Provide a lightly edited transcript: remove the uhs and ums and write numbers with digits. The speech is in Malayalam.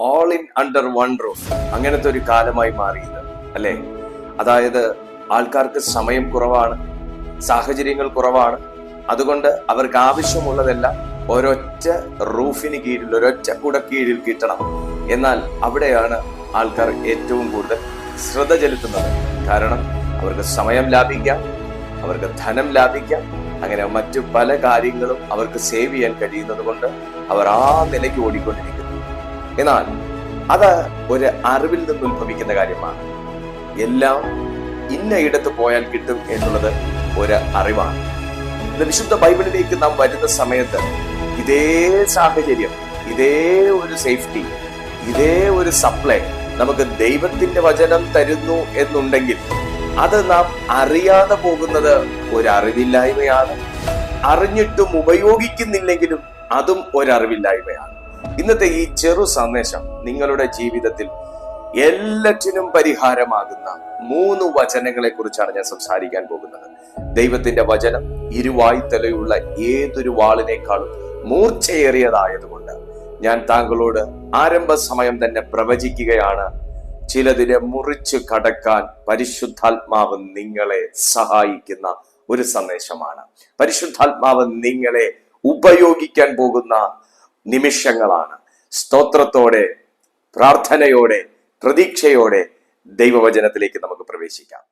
All in under one roof, അങ്ങനത്തെ ഒരു കാലമായി മാറിയത് അല്ലേ? അതായത് ആൾക്കാർക്ക് സമയം കുറവാണ്, സാഹചര്യങ്ങൾ കുറവാണ്. അതുകൊണ്ട് അവർക്ക് ആവശ്യമുള്ളതെല്ലാം ഒരൊറ്റ റൂഫിന് കീഴിൽ, ഒരൊറ്റ കുടക്കീഴിൽ കിട്ടണം. എന്നാൽ അവിടെയാണ് ആൾക്കാർ ഏറ്റവും കൂടുതൽ ശ്രദ്ധ ചെലുത്തുന്നത്. കാരണം അവർക്ക് സമയം ലാഭിക്കാം, അവർക്ക് ധനം ലാഭിക്കാം, അങ്ങനെ മറ്റു പല കാര്യങ്ങളും അവർക്ക് സേവ് ചെയ്യാൻ കഴിയുന്നത് കൊണ്ട് അവർ ആ നിലയ്ക്ക് ഓടിക്കൊണ്ടിരിക്കുന്നു. എന്നാൽ അത് ഒരു അറിവിൽ നിന്ന് ഉത്ഭവിക്കുന്ന കാര്യമാണ്. എല്ലാം ഇന്ന ഇടത്ത് പോയാൽ കിട്ടും എന്നുള്ളത് ഒരു അറിവാണ്. ഇത് വിശുദ്ധ ബൈബിളിലേക്ക് നാം വരുന്ന സമയത്ത് ഇതേ സാഹചര്യം, ഇതേ ഒരു സേഫ്റ്റി, ഇതേ ഒരു സപ്ലൈ നമുക്ക് ദൈവത്തിന്റെ വചനം തരുന്നു എന്നുണ്ടെങ്കിൽ അത് നാം അറിയാതെ പോകുന്നത് ഒരു അറിവില്ലായ്മയാണ്. അറിഞ്ഞിട്ടും ഉപയോഗിക്കുന്നില്ലെങ്കിലും അതും ഒരറിവില്ലായ്മയാണ്. ഇന്നത്തെ ഈ ചെറു സന്ദേശം നിങ്ങളുടെ ജീവിതത്തിൽ എല്ലാറ്റിനും പരിഹാരമാകുന്ന 3 വചനങ്ങളെ കുറിച്ചാണ് ഞാൻ സംസാരിക്കാൻ പോകുന്നത്. ദൈവത്തിന്റെ വചനം ഇരുവായ്ത്തലയുള്ള ഏതൊരു വാളിനേക്കാളും മൂർച്ചയേറിയതായതുകൊണ്ട് ഞാൻ താങ്കളോട് ആരംഭ സമയം തന്നെ പ്രവചിക്കുകയാണ്. ചിലതിനെ മുറിച്ചു കടക്കാൻ പരിശുദ്ധാത്മാവ് നിങ്ങളെ സഹായിക്കുന്ന ഒരു സന്ദേശമാണ്. പരിശുദ്ധാത്മാവ് നിങ്ങളെ ഉപയോഗിക്കാൻ പോകുന്ന നിമിഷങ്ങളാണ്. സ്തോത്രത്തോടെ, പ്രാർത്ഥനയോടെ, പ്രതീക്ഷയോടെ ദൈവവചനത്തിലേക്ക് നമുക്ക് പ്രവേശിക്കാം.